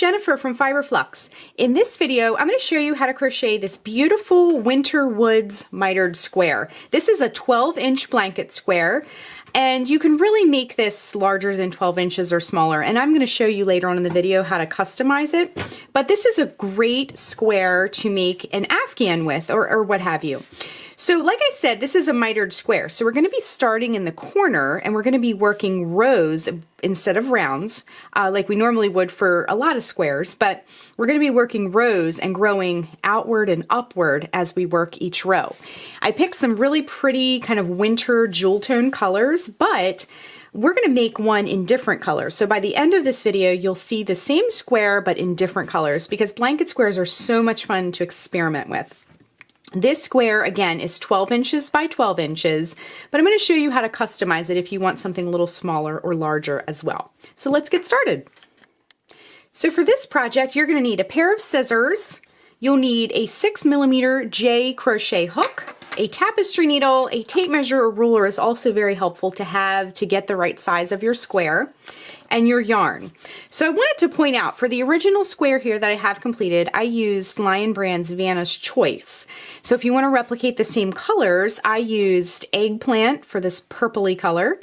Jennifer from Flux. In this video, I'm going to show you how to crochet this beautiful winter woods mitered square. This is a 12-inch blanket square, and you can really make this larger than 12 inches or smaller, and I'm going to show you later on in the video how to customize it. But this is a great square to make an Afghan with, or what have you. So like I said, this is a mitered square. So we're going to be starting in the corner, and we're going to be working rows instead of rounds, like we normally would for a lot of squares, but we're going to be working rows and growing outward and upward as we work each row. I picked some really pretty kind of winter jewel tone colors, but we're going to make one in different colors. So by the end of this video, you'll see the same square, but in different colors, because blanket squares are so much fun to experiment with. This square, again, is 12 inches by 12 inches, but I'm going to show you how to customize it if you want something a little smaller or larger as well. So let's get started. So for this project, you're going to need a pair of scissors. You'll need a 6mm J crochet hook, a tapestry needle, a tape measure or ruler is also very helpful to have to get the right size of your square, and your yarn. So I wanted to point out, for the original square here that I have completed, I used Lion Brand's Vanna's Choice. So if you want to replicate the same colors, I used Eggplant for this purpley color,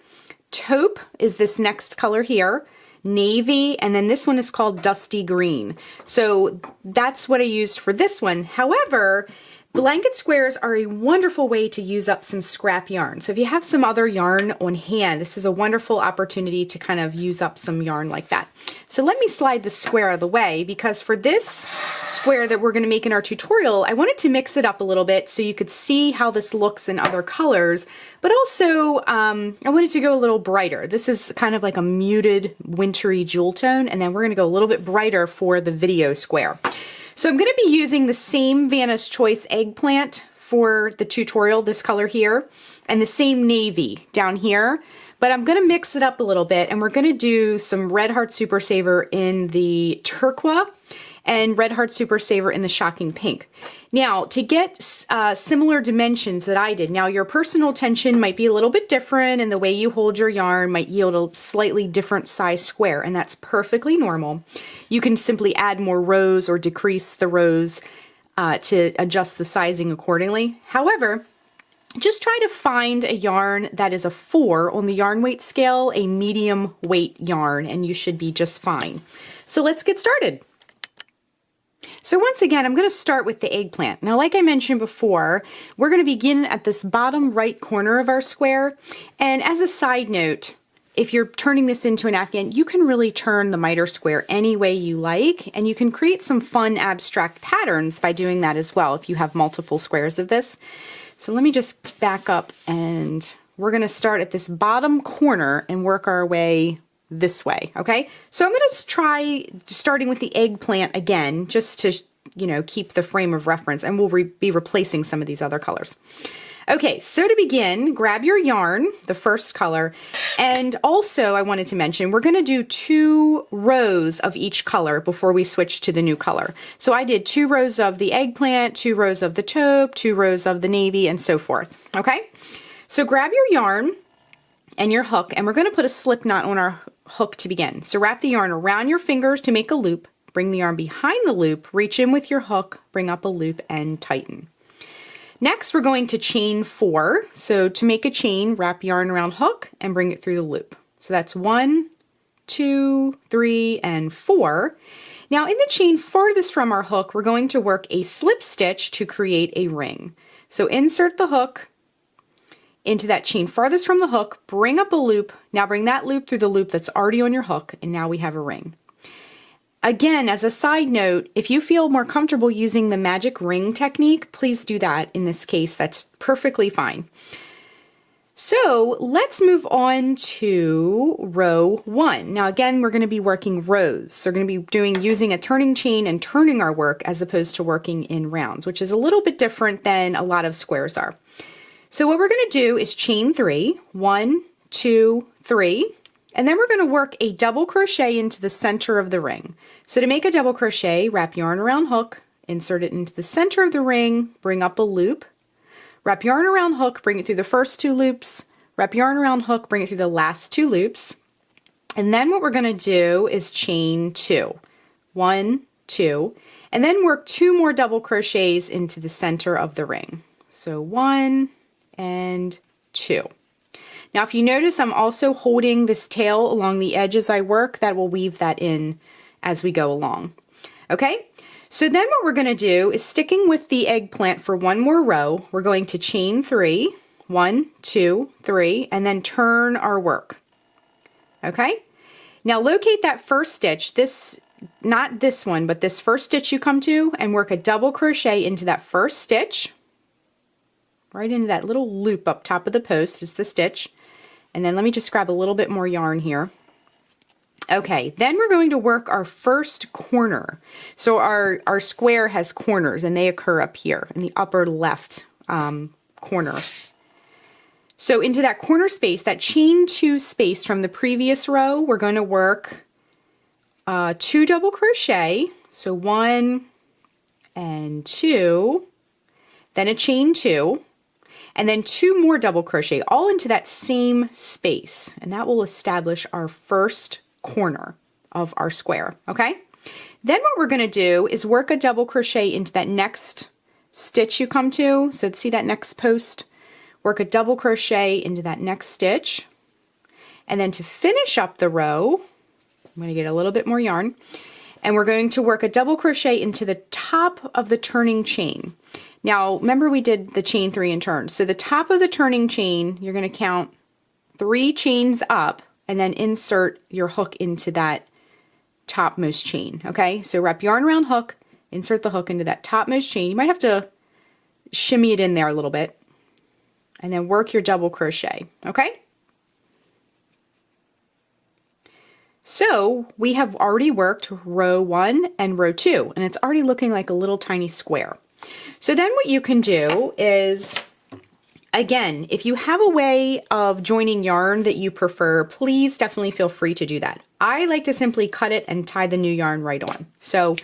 Taupe is this next color here, Navy, and then this one is called Dusty Green. So that's what I used for this one. However, blanket squares are a wonderful way to use up some scrap yarn. So if you have some other yarn on hand, this is a wonderful opportunity to kind of use up some yarn like that. So let me slide the square out of the way, because for this square that we're going to make in our tutorial, I wanted to mix it up a little bit so you could see how this looks in other colors, but also I wanted to go a little brighter. This is kind of like a muted wintry jewel tone, and then we're going to go a little bit brighter for the video square. So I'm going to be using the same Vanna's Choice Eggplant for the tutorial, this color here, and the same Navy down here, but I'm going to mix it up a little bit, and we're going to do some Red Heart Super Saver in the Turquoise and Red Heart Super Saver in the Shocking Pink. Now, to get similar dimensions that I did, now your personal tension might be a little bit different, and the way you hold your yarn might yield a slightly different size square, and that's perfectly normal. You can simply add more rows or decrease the rows to adjust the sizing accordingly. However, just try to find a yarn that is a 4 on the yarn weight scale, a medium weight yarn, and you should be just fine. So let's get started. So once again, I'm going to start with the eggplant. Now, like I mentioned before, we're going to begin at this bottom right corner of our square. And as a side note, if you're turning this into an Afghan, you can really turn the miter square any way you like, and you can create some fun abstract patterns by doing that as well if you have multiple squares of this. So let me just back up, and we're going to start at this bottom corner and work our way this way, okay? So I'm going to try starting with the eggplant again, just to, you know, keep the frame of reference, and we'll be replacing some of these other colors. Okay, so to begin, grab your yarn, the first color, and also I wanted to mention, we're going to do 2 rows of each color before we switch to the new color. So I did 2 rows of the eggplant, 2 rows of the taupe, 2 rows of the navy, and so forth, okay? So grab your yarn and your hook, and we're going to put a slip knot on our hook to begin. So wrap the yarn around your fingers to make a loop, bring the yarn behind the loop, reach in with your hook, bring up a loop, and tighten. Next, we're going to chain 4. So to make a chain, wrap yarn around hook and bring it through the loop. So that's 1, 2, 3, and 4. Now in the chain farthest from our hook, we're going to work a slip stitch to create a ring. So insert the hook into that chain farthest from the hook, bring up a loop, now bring that loop through the loop that's already on your hook, and now we have a ring. Again, as a side note, if you feel more comfortable using the magic ring technique, please do that. In this case, that's perfectly fine. So let's move on to row 1. Now again, we're going to be working rows. So we're going to be using a turning chain and turning our work as opposed to working in rounds, which is a little bit different than a lot of squares are. So what we're going to do is chain 3, 1, 2, 3, and then we're going to work a double crochet into the center of the ring. So to make a double crochet, wrap yarn around hook, insert it into the center of the ring, bring up a loop, wrap yarn around hook, bring it through the first 2 loops, wrap yarn around hook, bring it through the last 2 loops, and then what we're going to do is chain 2. 1, 2, and then work 2 more double crochets into the center of the ring. So 1 and 2. Now if you notice, I'm also holding this tail along the edge as I work. That will weave that in as we go along. Okay, so then what we're going to do is, sticking with the eggplant for one more row, we're going to chain 3, 1, 2, 3, and then turn our work. Okay, now locate that first stitch, not this one, but this first stitch you come to, and work a double crochet into that first stitch, right into that little loop up top of the post is the stitch. And then let me just grab a little bit more yarn here. Okay, then we're going to work our first corner. So our square has corners, and they occur up here in the upper left corner. So into that corner space, that chain 2 space from the previous row, we're going to work 2 double crochet. So 1 and 2, then a chain 2, and then 2 more double crochet, all into that same space. And that will establish our first corner of our square, okay? Then what we're going to do is work a double crochet into that next stitch you come to. So see that next post? Work a double crochet into that next stitch. And then to finish up the row, I'm going to get a little bit more yarn, and we're going to work a double crochet into the top of the turning chain. Now, remember we did the chain 3 and turn. So the top of the turning chain, you're going to count 3 chains up and then insert your hook into that topmost chain, okay? So wrap yarn around hook, insert the hook into that topmost chain. You might have to shimmy it in there a little bit, and then work your double crochet, okay? So we have already worked row 1 and row 2, and it's already looking like a little tiny square. So then what you can do is, again, if you have a way of joining yarn that you prefer, please definitely feel free to do that. I like to simply cut it and tie the new yarn right on. So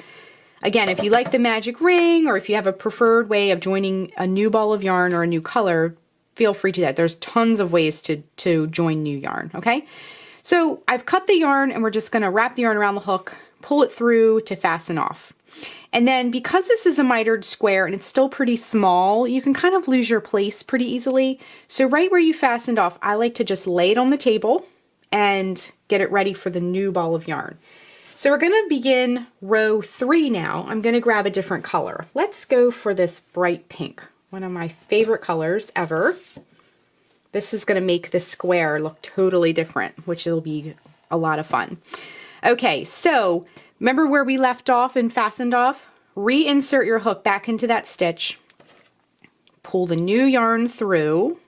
again, if you like the magic ring, or if you have a preferred way of joining a new ball of yarn or a new color, feel free to do that. There's tons of ways to join new yarn, okay? So I've cut the yarn, and we're just gonna wrap the yarn around the hook, pull it through to fasten off. And then because this is a mitered square and it's still pretty small, you can kind of lose your place pretty easily. So right where you fastened off, I like to just lay it on the table and get it ready for the new ball of yarn. So we're gonna begin row 3 now. I'm gonna grab a different color. Let's go for this bright pink, one of my favorite colors ever. This is gonna make this square look totally different, which will be a lot of fun. Okay, so remember where we left off and fastened off? Reinsert your hook back into that stitch, pull the new yarn through,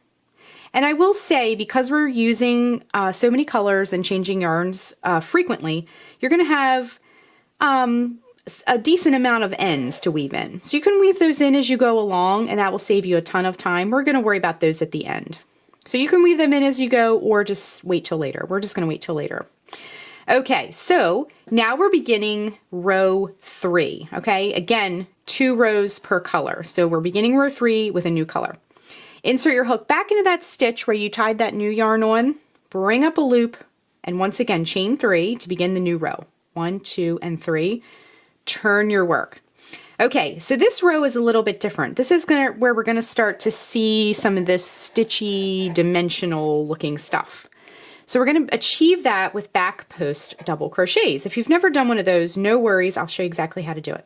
and I will say, because we're using so many colors and changing yarns frequently, you're going to have a decent amount of ends to weave in. So you can weave those in as you go along, and that will save you a ton of time. We're going to worry about those at the end. So you can weave them in as you go, or just wait till later. We're just going to wait till later. Okay, so now we're beginning row 3, okay? Again, 2 rows per color. So we're beginning row 3 with a new color. Insert your hook back into that stitch where you tied that new yarn on, bring up a loop, and once again, chain 3 to begin the new row. 1, 2, and 3. Turn your work. Okay, so this row is a little bit different. This is where we're gonna start to see some of this stitchy, dimensional looking stuff. So we're going to achieve that with back post double crochets. If you've never done one of those, no worries, I'll show you exactly how to do it.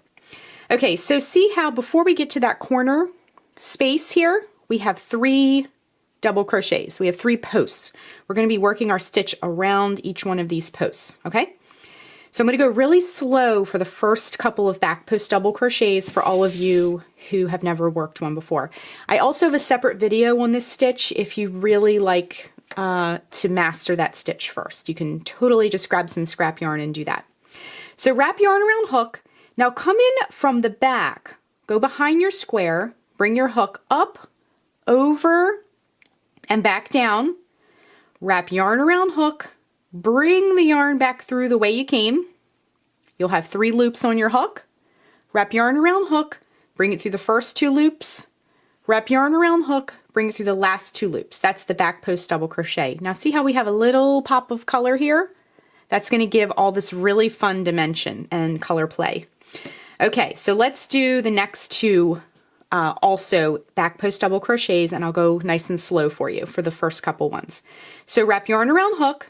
Okay, so see how before we get to that corner space here, we have 3 double crochets. We have 3 posts. We're going to be working our stitch around each one of these posts, okay? So I'm going to go really slow for the first couple of back post double crochets for all of you who have never worked one before. I also have a separate video on this stitch if you really like to master that stitch first. You can totally just grab some scrap yarn and do that. So wrap yarn around hook. Now come in from the back, go behind your square, bring your hook up, over, and back down. Wrap yarn around hook, bring the yarn back through the way you came. You'll have 3 loops on your hook. Wrap yarn around hook, bring it through the first 2 loops. Wrap yarn around hook, bring it through the last 2 loops. That's the back post double crochet. Now see how we have a little pop of color here? That's going to give all this really fun dimension and color play. Okay, so let's do the next two also back post double crochets, and I'll go nice and slow for you for the first couple ones. So wrap yarn around hook,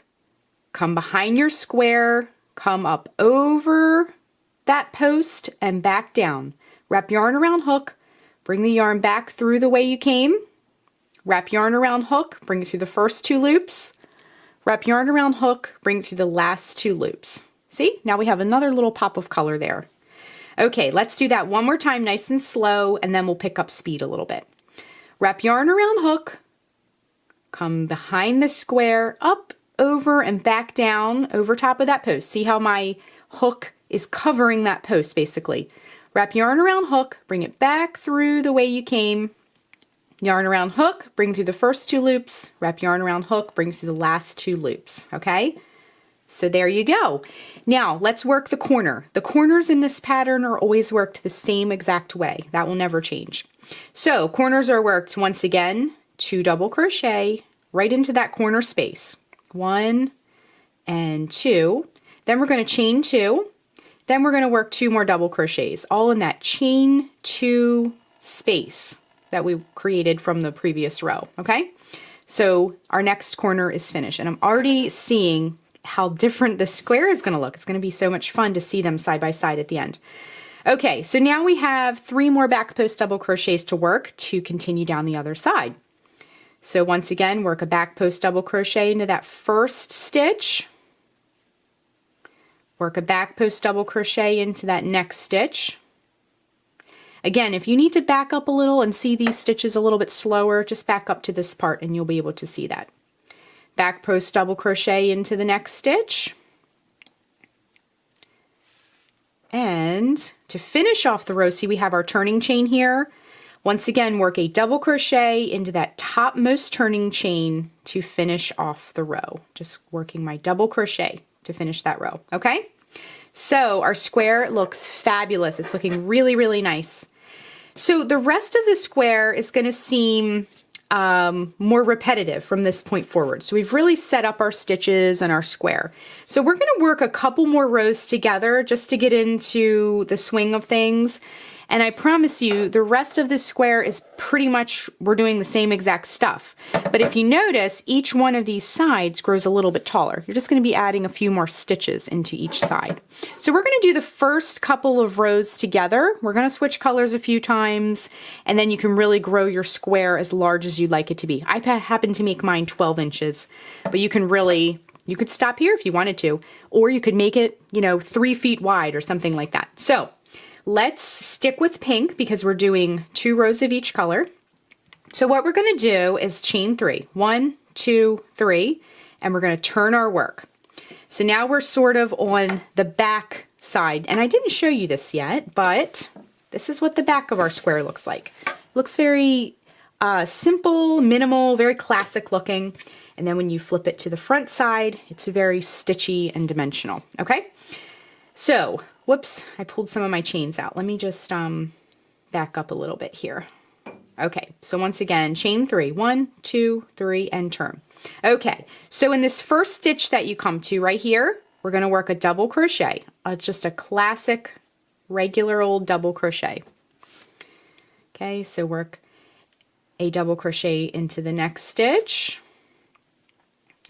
come behind your square, come up over that post and back down. Wrap yarn around hook, bring the yarn back through the way you came, wrap yarn around hook, bring it through the first two loops, wrap yarn around hook, bring it through the last two loops. See, now we have another little pop of color there. Okay, let's do that one more time nice and slow, and then we'll pick up speed a little bit. Wrap yarn around hook, come behind the square, up, over, and back down over top of that post. See how my hook is covering that post basically. Wrap yarn around hook, bring it back through the way you came, yarn around hook, bring through the first two loops, wrap yarn around hook, bring through the last two loops, okay? So there you go. Now let's work the corner. The corners in this pattern are always worked the same exact way. That will never change. So corners are worked once again, 2 double crochet right into that corner space. 1 and 2. Then we're going to chain 2. Then we're going to work 2 more double crochets, all in that chain 2 space that we created from the previous row, okay? So our next corner is finished, and I'm already seeing how different the square is going to look. It's going to be so much fun to see them side by side at the end. Okay, so now we have 3 more back post double crochets to work to continue down the other side. So once again, work a back post double crochet into that first stitch, work a back post double crochet into that next stitch. Again, if you need to back up a little and see these stitches a little bit slower, just back up to this part and you'll be able to see that. Back post double crochet into the next stitch. And to finish off the row, see we have our turning chain here. Once again, work a double crochet into that topmost turning chain to finish off the row. Just working my double crochet to finish that row, okay? So our square looks fabulous. It's looking really, really nice. So the rest of the square is going to seem more repetitive from this point forward. So we've really set up our stitches and our square. So we're going to work a couple more rows together just to get into the swing of things. And I promise you, the rest of this square is pretty much, we're doing the same exact stuff. But if you notice, each one of these sides grows a little bit taller. You're just going to be adding a few more stitches into each side. So we're going to do the first couple of rows together. We're going to switch colors a few times, and then you can really grow your square as large as you'd like it to be. I happen to make mine 12 inches, but you can really, you could stop here if you wanted to, or you could make it, 3 feet wide or something like that. So let's stick with pink because we're doing 2 rows of each color. So what we're going to do is chain 3. 1, 2, 3, and we're going to turn our work. So now we're sort of on the back side, and I didn't show you this yet, but this is what the back of our square looks like. It looks very simple, minimal, very classic looking. And then when you flip it to the front side, it's very stitchy and dimensional. Okay, so whoops, I pulled some of my chains out. Let me just back up a little bit here. Okay, so once again, chain 3. 1, 2, 3, and turn. Okay, so in this first stitch that you come to right here, we're going to work a double crochet, just a classic, regular old double crochet. Okay, so work a double crochet into the next stitch,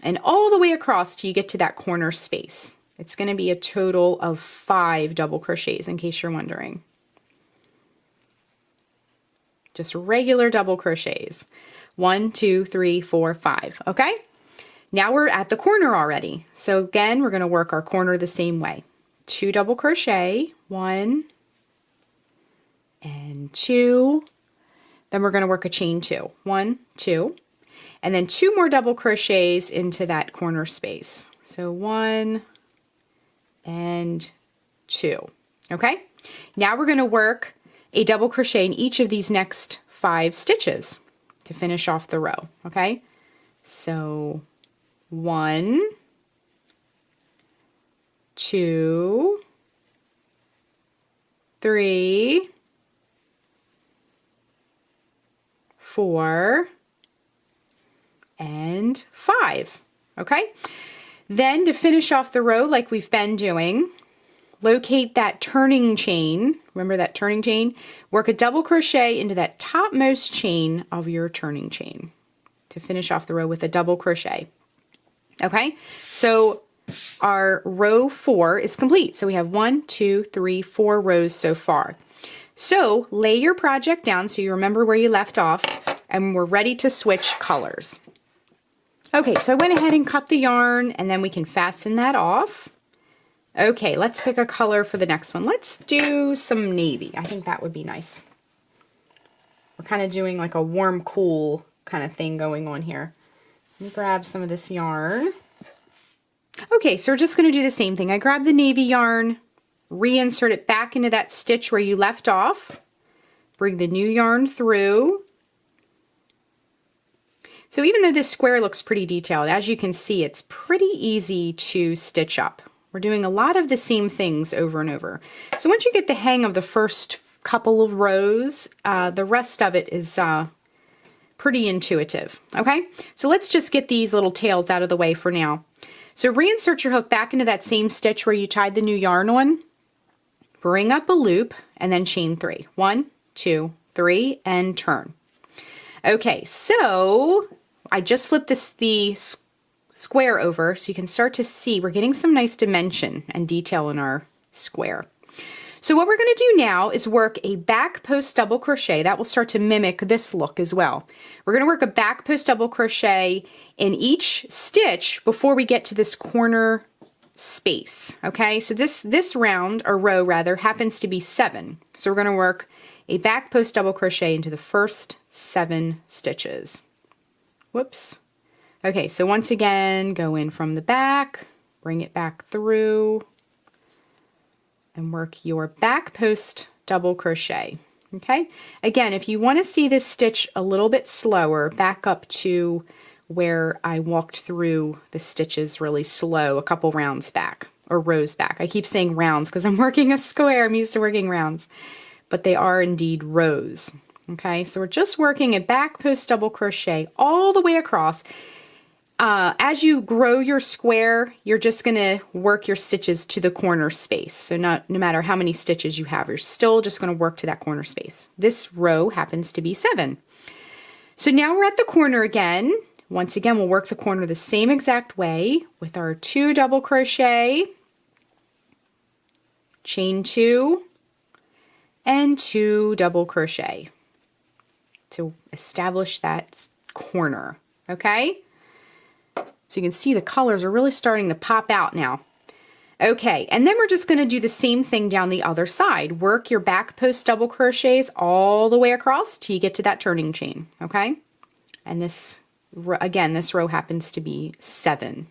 and all the way across till you get to that corner space. It's going to be a total of 5 double crochets, in case you're wondering. Just regular double crochets. 1, 2, 3, 4, 5. Okay? Now we're at the corner already. So again, we're going to work our corner the same way. 2 double crochet. 1 and 2. Then we're going to work a chain 2. 1, 2. And then 2 more double crochets into that corner space. So 1 and 2. Okay? Now we're going to work a double crochet in each of these next 5 stitches to finish off the row. Okay? So 1, 2, 3, 4, and 5. Okay? Then to finish off the row like we've been doing, locate that turning chain. Remember that turning chain? Work a double crochet into that topmost chain of your turning chain to finish off the row with a double crochet. Okay, so our row 4 is complete. So we have 1, 2, 3, 4 rows so far. So lay your project down so you remember where you left off, and we're ready to switch colors. Okay, so I went ahead and cut the yarn, and then we can fasten that off. Okay, let's pick a color for the next one. Let's do some navy. I think that would be nice. We're kind of doing like a warm, cool kind of thing going on here. Let me grab some of this yarn. Okay, so we're just going to do the same thing. I grabbed the navy yarn, reinsert it back into that stitch where you left off, bring the new yarn through. So even though this square looks pretty detailed, as you can see, it's pretty easy to stitch up. We're doing a lot of the same things over and over. So once you get the hang of the first couple of rows, the rest of it is pretty intuitive. Okay, so let's just get these little tails out of the way for now. So reinsert your hook back into that same stitch where you tied the new yarn on. Bring up a loop and then chain 3. 1, 2, 3, and turn. Okay, so I just flipped the square over so you can start to see we're getting some nice dimension and detail in our square. So what we're going to do now is work a back post double crochet. That will start to mimic this look as well. We're going to work a back post double crochet in each stitch before we get to this corner space. Okay, so this round, or row rather, happens to be 7. So we're going to work a back post double crochet into the first 7 stitches. Whoops. Okay, so once again, go in from the back, bring it back through, and work your back post double crochet. Okay, again, if you want to see this stitch a little bit slower, back up to where I walked through the stitches really slow a couple rounds back, or rows back. I keep saying rounds because I'm working a square. I'm used to working rounds, but they are indeed rows. Okay, so we're just working a back post double crochet all the way across. As you grow your square, you're just going to work your stitches to the corner space. So no matter how many stitches you have, you're still just going to work to that corner space. This row happens to be 7. So now we're at the corner again. Once again, we'll work the corner the same exact way with our 2 double crochet, chain 2, and 2 double crochet to establish that corner. Okay? So you can see the colors are really starting to pop out now. Okay, and then we're just going to do the same thing down the other side. Work your back post double crochets all the way across till you get to that turning chain. Okay? And this, again, this row happens to be 7.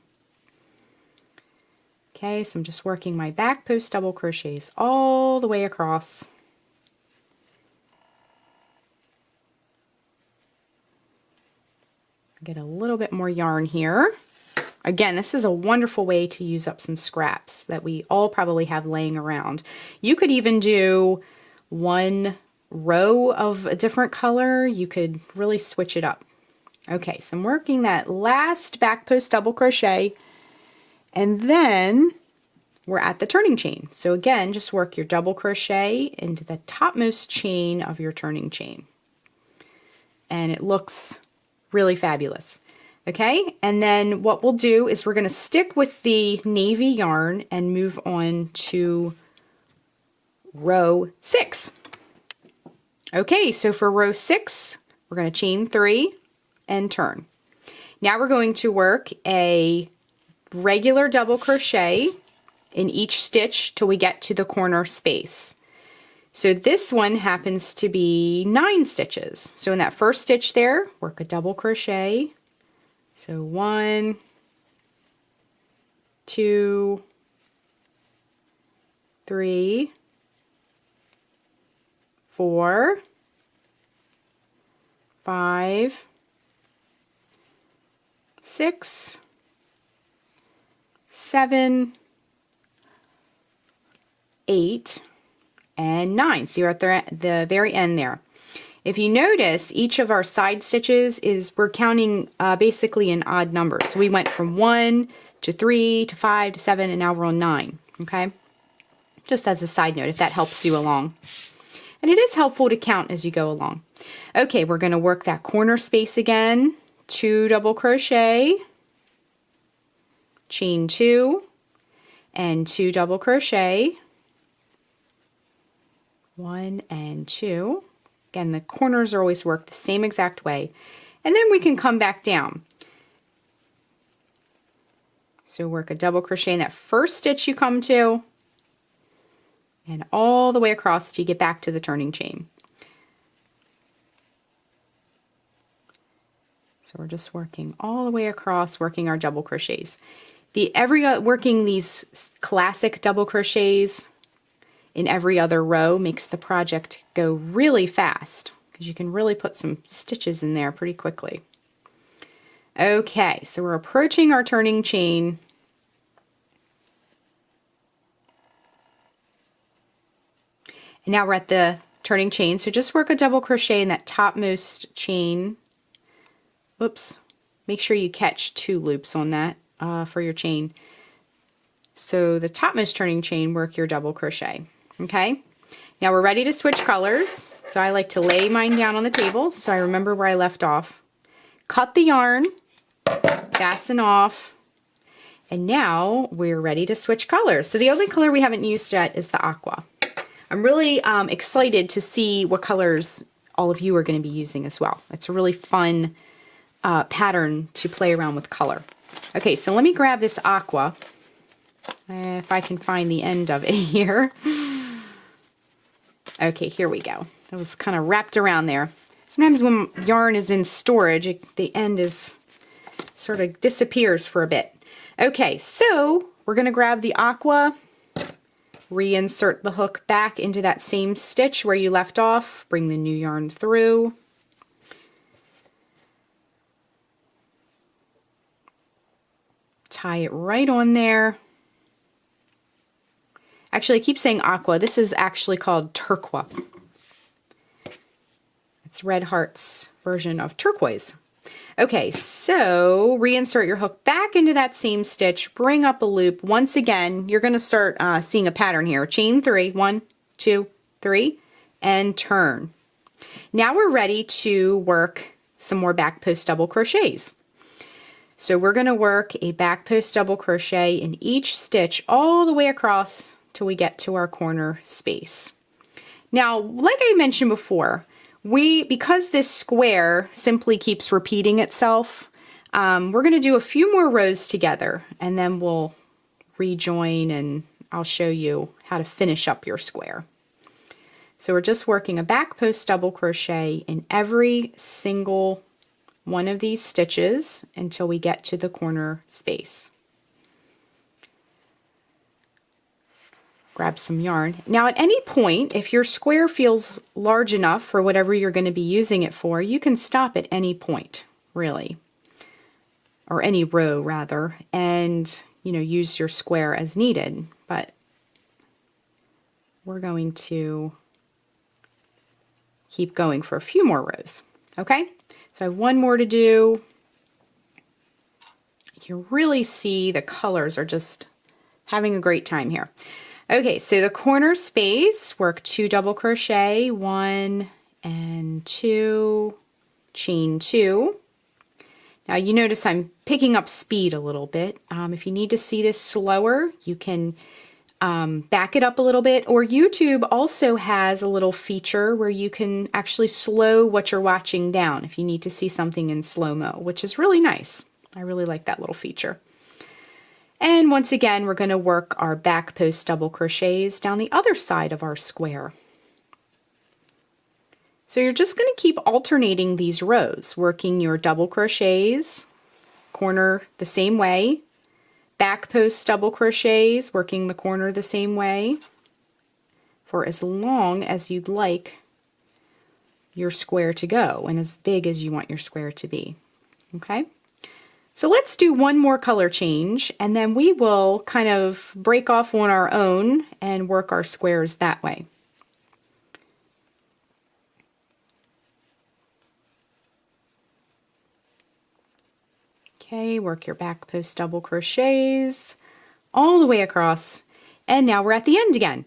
Okay, so I'm just working my back post double crochets all the way across. Get a little bit more yarn here. Again, this is a wonderful way to use up some scraps that we all probably have laying around. You could even do 1 row of a different color. You could really switch it up. Okay, so I'm working that last back post double crochet, and then we're at the turning chain. So again, just work your double crochet into the topmost chain of your turning chain. And it looks really fabulous. Okay, and then what we'll do is we're going to stick with the navy yarn and move on to row 6. Okay, so for row 6, we're going to chain 3 and turn. Now we're going to work a regular double crochet in each stitch till we get to the corner space. So this one happens to be 9 stitches. So in that first stitch there, work a double crochet. So 1, 2, 3, 4, 5, 6, 7, 8, and 9. So you're at the very end there. If you notice, each of our side stitches we're counting basically in odd numbers. So we went from 1 to 3 to 5 to 7, and now we're on 9, okay? Just as a side note, if that helps you along. And it is helpful to count as you go along. Okay, we're gonna work that corner space again. 2 double crochet, chain 2, and 2 double crochet, 1 and 2. Again, the corners are always worked the same exact way. And then we can come back down. So work a double crochet in that first stitch you come to, and all the way across till you get back to the turning chain. So we're just working all the way across, working our double crochets. Working these classic double crochets in every other row makes the project go really fast because you can really put some stitches in there pretty quickly. Okay, so we're approaching our turning chain. And now we're at the turning chain, so just work a double crochet in that topmost chain. Whoops, make sure you catch 2 loops on that for your chain. So the topmost turning chain, work your double crochet. Okay, now we're ready to switch colors. So I like to lay mine down on the table so I remember where I left off. Cut the yarn, fasten off, and now we're ready to switch colors. So the only color we haven't used yet is the aqua. I'm really excited to see what colors all of you are going to be using as well. It's a really fun pattern to play around with color. Okay, so let me grab this aqua, if I can find the end of it here. Okay, here we go. It was kind of wrapped around there. Sometimes when yarn is in storage, the end is sort of disappears for a bit. Okay, so we're going to grab the aqua, reinsert the hook back into that same stitch where you left off, bring the new yarn through. Tie it right on there. Actually, I keep saying aqua. This is actually called turquoise. It's Red Heart's version of turquoise. Okay, so reinsert your hook back into that same stitch, bring up a loop. Once again, you're going to start seeing a pattern here. Chain 3, 1, 2, 3, and turn. Now we're ready to work some more back post double crochets. So we're going to work a back post double crochet in each stitch all the way across till we get to our corner space. Now, like I mentioned before, because this square simply keeps repeating itself, we're going to do a few more rows together and then we'll rejoin and I'll show you how to finish up your square. So we're just working a back post double crochet in every single one of these stitches until we get to the corner space. Grab some yarn. Now at any point, if your square feels large enough for whatever you're going to be using it for, you can stop at any point, really, or any row rather, and use your square as needed. But we're going to keep going for a few more rows. Okay, so I have one more to do. You really see the colors are just having a great time here. Okay, so the corner space, work 2 double crochet, 1 and 2, chain 2. Now you notice I'm picking up speed a little bit. If you need to see this slower, you can back it up a little bit, or YouTube also has a little feature where you can actually slow what you're watching down if you need to see something in slow-mo, which is really nice. I really like that little feature. And once again, we're going to work our back post double crochets down the other side of our square. So you're just going to keep alternating these rows, working your double crochets, corner the same way, back post double crochets, working the corner the same way for as long as you'd like your square to go and as big as you want your square to be. Okay? So let's do one more color change and then we will kind of break off on our own and work our squares that way. Okay, work your back post double crochets all the way across. And now we're at the end again.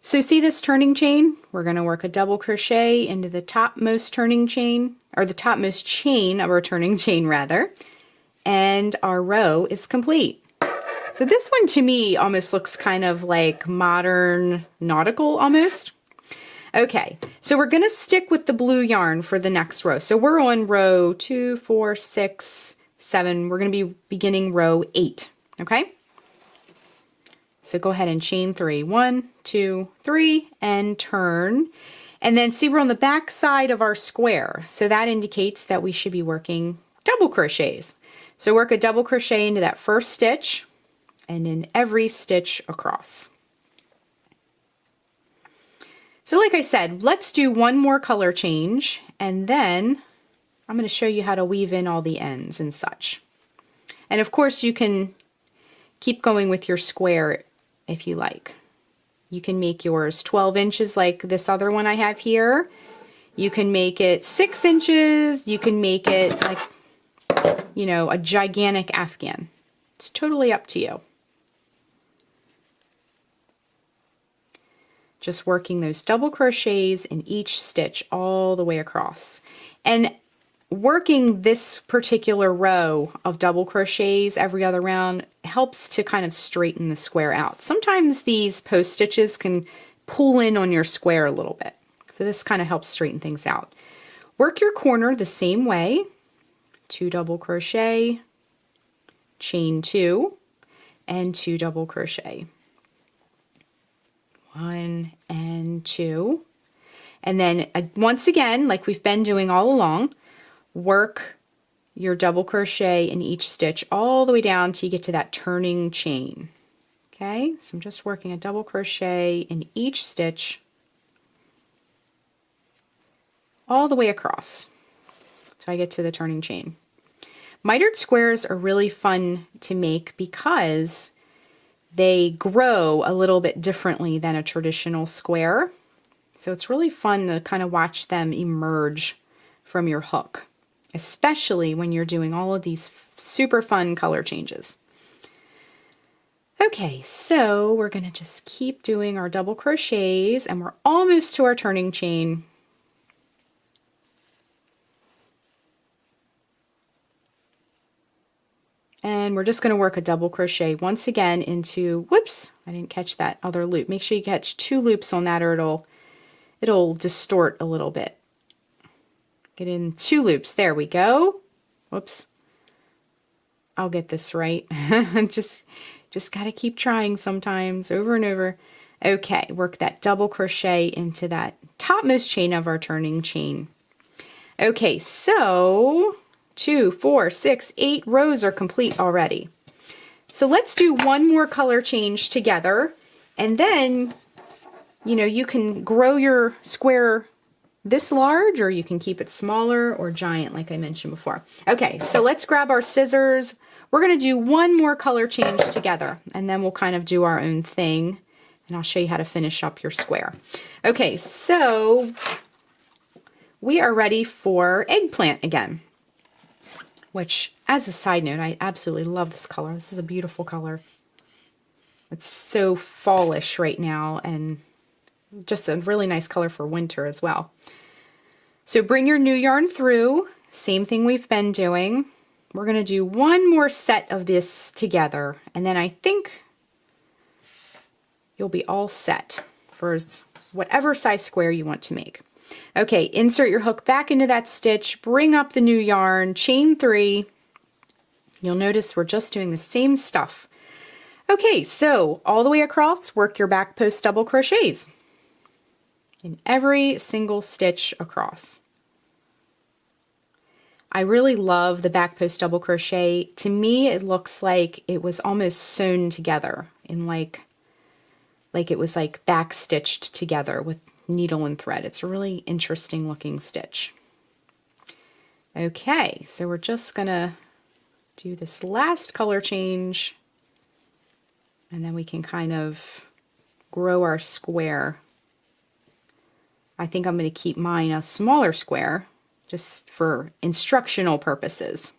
So see this turning chain? We're going to work a double crochet into the topmost turning chain, or the topmost chain of our turning chain rather, and our row is complete. So this one to me almost looks kind of like modern nautical almost. Okay, so we're going to stick with the blue yarn for the next row. So we're on row 2, 4, 6, 7. We're going to be beginning row 8, okay? So go ahead and chain 3. 1, 2, 3, and turn. And then see, we're on the back side of our square. So that indicates that we should be working double crochets. So work a double crochet into that first stitch and in every stitch across. So like I said, let's do one more color change, and then I'm going to show you how to weave in all the ends and such. And of course you can keep going with your square if you like. You can make yours 12 inches like this other one I have here. You can make it 6 inches. You can make it like, you know, a gigantic Afghan. It's totally up to you. Just working those double crochets in each stitch all the way across. And working this particular row of double crochets every other round helps to kind of straighten the square out. Sometimes these post stitches can pull in on your square a little bit. So this kind of helps straighten things out. Work your corner the same way. 2 double crochet, chain 2, and 2 double crochet. 1 and 2. And then once again, like we've been doing all along, work your double crochet in each stitch all the way down till you get to that turning chain. Okay, so I'm just working a double crochet in each stitch all the way across so I get to the turning chain. Mitered squares are really fun to make because they grow a little bit differently than a traditional square. So it's really fun to kind of watch them emerge from your hook, especially when you're doing all of these super fun color changes. Okay, so we're going to just keep doing our double crochets, and we're almost to our turning chain. And we're just going to work a double crochet once again into, whoops, I didn't catch that other loop. Make sure you catch 2 loops on that or it'll distort a little bit. Get in 2 loops. There we go. Whoops. I'll get this right. just got to keep trying sometimes, over and over. Okay, work that double crochet into that topmost chain of our turning chain. Okay, so 2, 4, 6, 8 rows are complete already. So let's do one more color change together, and then, you know, you can grow your square this large, or you can keep it smaller or giant like I mentioned before. Okay, so let's grab our scissors. We're going to do one more color change together, and then we'll kind of do our own thing, and I'll show you how to finish up your square. Okay, so we are ready for eggplant again, which, as a side note, I absolutely love this color. This is a beautiful color. It's so fallish right now, and just a really nice color for winter as well. So bring your new yarn through, same thing we've been doing. We're going to do one more set of this together, and then I think you'll be all set for whatever size square you want to make. Okay, insert your hook back into that stitch, bring up the new yarn, chain 3. You'll notice we're just doing the same stuff. Okay, so all the way across, work your back post double crochets in every single stitch across. I really love the back post double crochet. To me, it looks like it was almost sewn together in like it was like back stitched together with needle and thread. It's a really interesting looking stitch. Okay, so we're just gonna do this last color change, and then we can kind of grow our square. I think I'm going to keep mine a smaller square just for instructional purposes.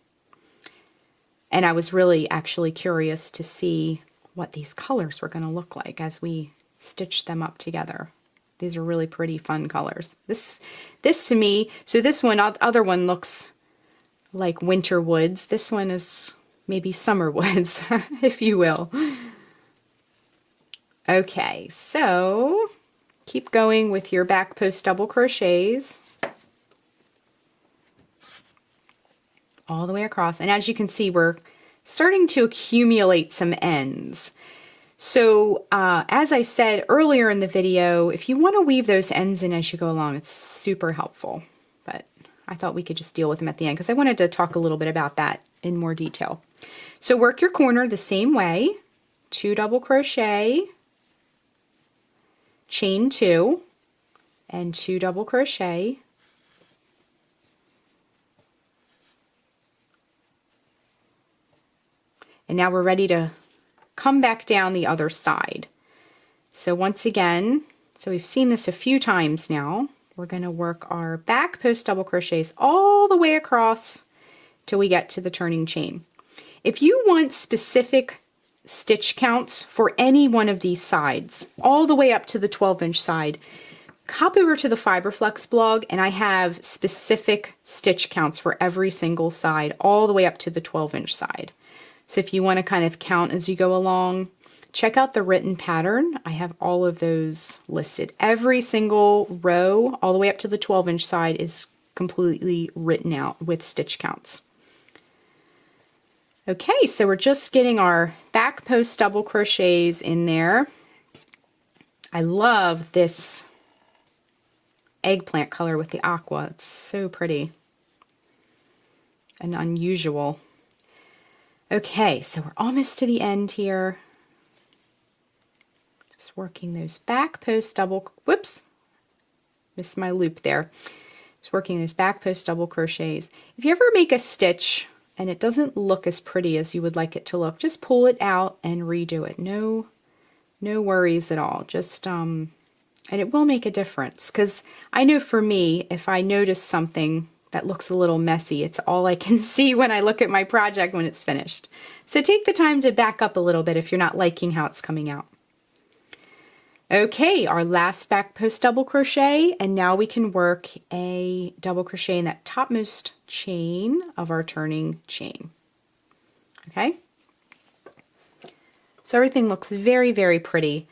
And I was really actually curious to see what these colors were going to look like as we stitched them up together. These are really pretty fun colors. This to me, so this one, other one looks like winter woods. This one is maybe summer woods, if you will. Okay, so keep going with your back post double crochets all the way across. And as you can see, we're starting to accumulate some ends. So as I said earlier in the video, if you want to weave those ends in as you go along, it's super helpful. But I thought we could just deal with them at the end because I wanted to talk a little bit about that in more detail. So work your corner the same way, 2 double crochet, chain 2, and 2 double crochet. And now we're ready to come back down the other side. So once again, so we've seen this a few times now, we're going to work our back post double crochets all the way across till we get to the turning chain. If you want specific stitch counts for any one of these sides, all the way up to the 12-inch side, hop over to the Flux blog, and I have specific stitch counts for every single side, all the way up to the 12-inch side. So if you want to kind of count as you go along, check out the written pattern. I have all of those listed. Every single row, all the way up to the 12-inch side, is completely written out with stitch counts. Okay, so we're just getting our back post double crochets in there. I love this eggplant color with the aqua. It's so pretty and unusual. Okay, so we're almost to the end here. Just working those back post double, whoops, missed my loop there. Just working those back post double crochets. If you ever make a stitch and it doesn't look as pretty as you would like it to look, just pull it out and redo it. No worries at all. Just, and it will make a difference, because I know for me, if I notice something that looks a little messy, it's all I can see when I look at my project when it's finished. So take the time to back up a little bit if you're not liking how it's coming out. Okay, our last back post double crochet, and now we can work a double crochet in that topmost chain of our turning chain. Okay, so everything looks very, very pretty.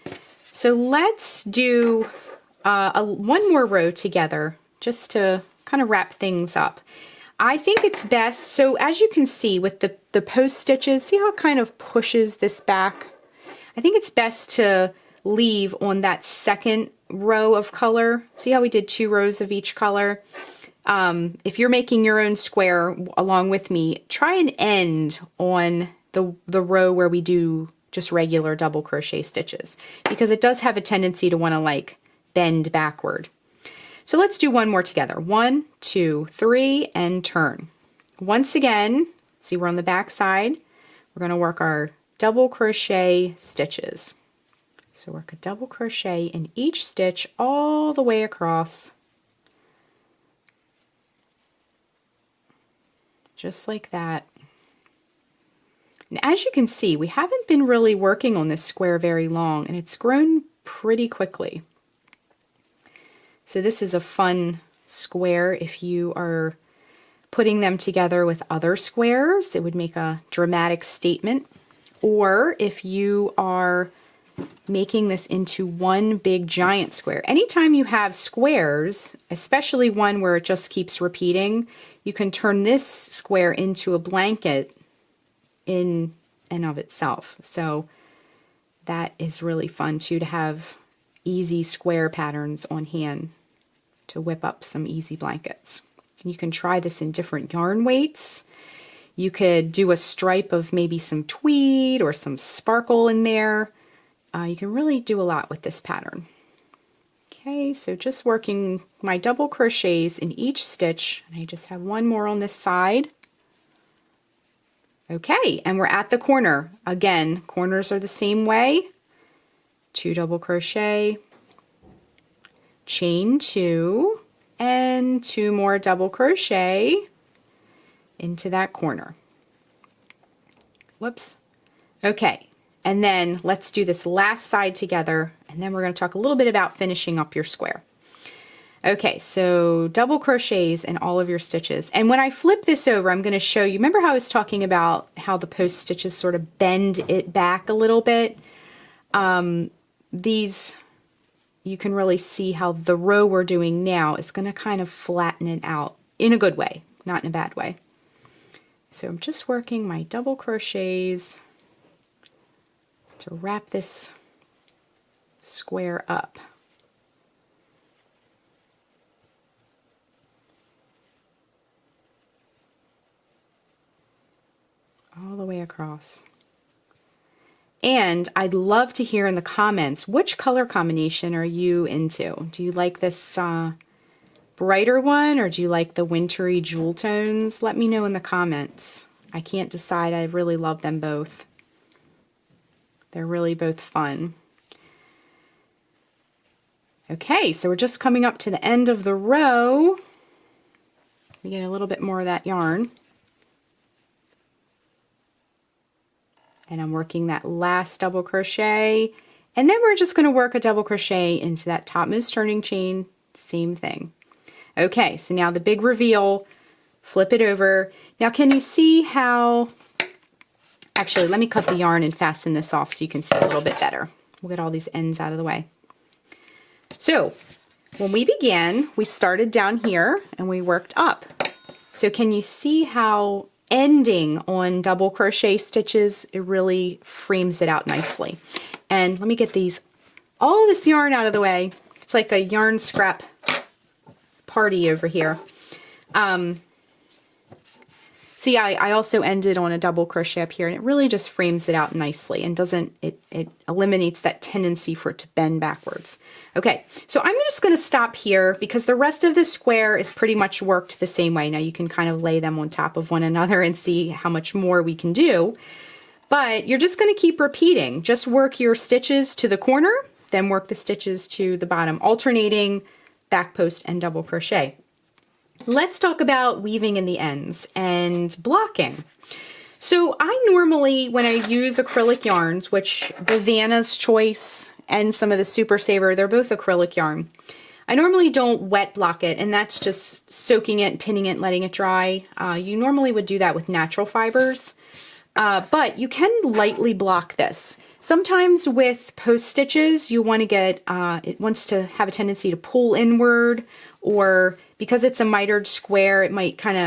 So let's do one more row together just to kind of wrap things up. I think it's best, so as you can see with the post stitches, see how it kind of pushes this back? I think it's best to leave on that second row of color. See how we did 2 rows of each color? If you're making your own square along with me, try and end on the row where we do just regular double crochet stitches, because it does have a tendency to want to like bend backward. So let's do one more together. 1, 2, 3, and turn. Once again, see we're on the back side, we're going to work our double crochet stitches. So work a double crochet in each stitch all the way across. Just like that. And as you can see, we haven't been really working on this square very long, and it's grown pretty quickly. So this is a fun square if you are putting them together with other squares. It would make a dramatic statement. Or if you are making this into one big giant square. Anytime you have squares, especially one where it just keeps repeating, you can turn this square into a blanket in and of itself. So that is really fun too, to have easy square patterns on hand to whip up some easy blankets. You can try this in different yarn weights. You could do a stripe of maybe some tweed or some sparkle in there. You can really do a lot with this pattern. Okay, so just working my double crochets in each stitch, and I just have one more on this side. Okay, and we're at the corner. Again, corners are the same way. 2 double crochet, chain 2, and 2 more double crochet into that corner. Whoops. Okay, and then let's do this last side together, and then we're going to talk a little bit about finishing up your square. Okay, so double crochets in all of your stitches. And when I flip this over, I'm going to show you, remember how I was talking about how the post stitches sort of bend it back a little bit? These, you can really see how the row we're doing now is going to kind of flatten it out in a good way, not in a bad way. So I'm just working my double crochets to wrap this square up. All the way across. And I'd love to hear in the comments, which color combination are you into? Do you like this brighter one, or do you like the wintry jewel tones? Let me know in the comments. I can't decide. I really love them both. They're really both fun. Okay, so we're just coming up to the end of the row. We get a little bit more of that yarn. And I'm working that last double crochet, and then we're just going to work a double crochet into that topmost turning chain, same thing. Okay, so now the big reveal, flip it over. Now can you see how, actually let me cut the yarn and fasten this off so you can see a little bit better. We'll get all these ends out of the way. So when we began, we started down here and we worked up. So can you see how ending on double crochet stitches, it really frames it out nicely. And let me get all this yarn out of the way. It's like a yarn scrap party over here. See, I also ended on a double crochet up here, and it really just frames it out nicely and it eliminates that tendency for it to bend backwards. Okay, so I'm just going to stop here because the rest of the square is pretty much worked the same way. Now you can kind of lay them on top of one another and see how much more we can do. But you're just going to keep repeating. Just work your stitches to the corner, then work the stitches to the bottom, alternating back post and double crochet. Let's talk about weaving in the ends and blocking. So I normally, when I use acrylic yarns, which the Vanna's Choice and some of the Super Saver, they're both acrylic yarn. I normally don't wet block it, and that's just soaking it, pinning it, letting it dry. You normally would do that with natural fibers, but you can lightly block this. Sometimes with post stitches, you want to get, it wants to have a tendency to pull inward, or because it's a mitered square, it might kind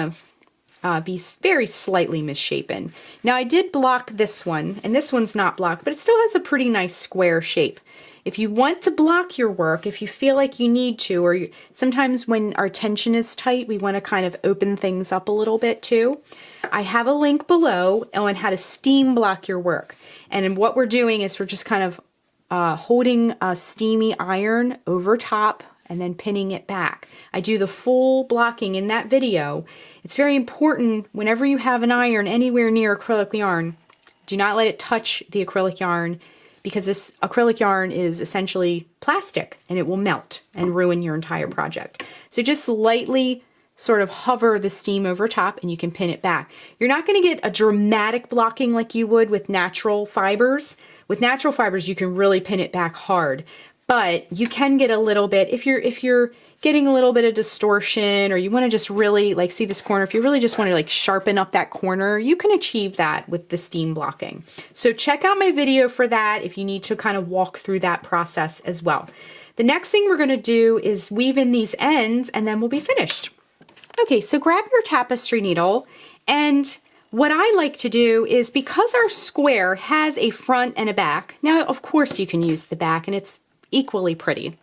of be very slightly misshapen. Now I did block this one, and this one's not blocked, but it still has a pretty nice square shape. If you want to block your work, if you feel like you need to, or sometimes when our tension is tight, we want to kind of open things up a little bit too. I have a link below on how to steam block your work. And what we're doing is we're just kind of holding a steamy iron over top and then pinning it back. I do the full blocking in that video. It's very important whenever you have an iron anywhere near acrylic yarn, do not let it touch the acrylic yarn, because this acrylic yarn is essentially plastic and it will melt and ruin your entire project. So just lightly sort of hover the steam over top and you can pin it back. You're not going to get a dramatic blocking like you would with natural fibers. With natural fibers, you can really pin it back hard. But you can get a little bit, if you're getting a little bit of distortion, or you want to just really, like, see this corner, if you really just want to like sharpen up that corner, you can achieve that with the steam blocking. So check out my video for that if you need to kind of walk through that process as well. The next thing we're going to do is weave in these ends, and then we'll be finished. Okay, so grab your tapestry needle, and what I like to do is, because our square has a front and a back, now of course you can use the back and it's equally pretty,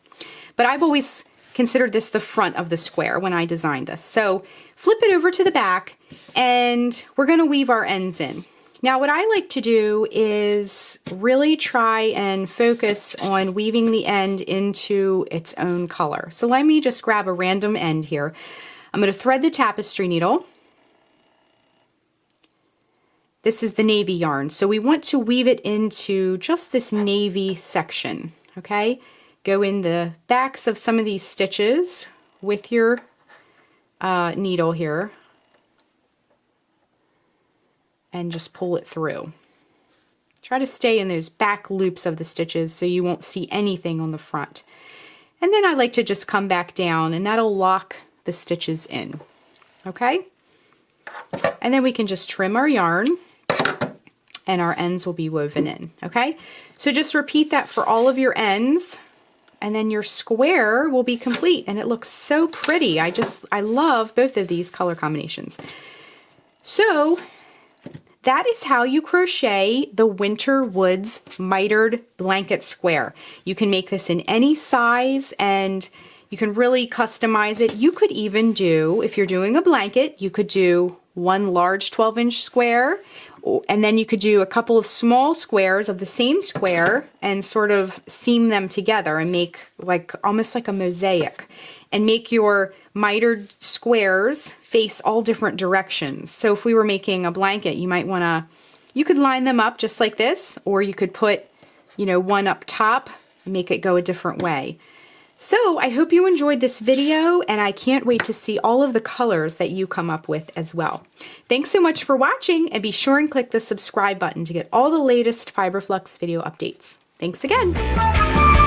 but I've always considered this the front of the square when I designed this. So flip it over to the back, and we're going to weave our ends in. Now what I like to do is really try and focus on weaving the end into its own color. So let me just grab a random end here. I'm going to thread the tapestry needle. This is the navy yarn, so we want to weave it into just this navy section. Okay, go in the backs of some of these stitches with your needle here. and just pull it through. Try to stay in those back loops of the stitches so you won't see anything on the front. And then I like to just come back down, and that'll lock the stitches in. Okay? And then we can just trim our yarn and our ends will be woven in. Okay? So just repeat that for all of your ends, and then your square will be complete, and it looks so pretty. I love both of these color combinations. So that is how you crochet the Winter Woods Mitered Blanket Square. You can make this in any size and you can really customize it. You could even do, if you're doing a blanket, you could do one large 12-inch square, and then you could do a couple of small squares of the same square and sort of seam them together and make like almost like a mosaic, and make your mitered squares face all different directions. So if we were making a blanket, you might want to, you could line them up just like this, or you could put, you know, one up top and make it go a different way. So I hope you enjoyed this video, and I can't wait to see all of the colors that you come up with as well. Thanks so much for watching, and be sure and click the subscribe button to get all the latest Fiber Flux video updates. Thanks again.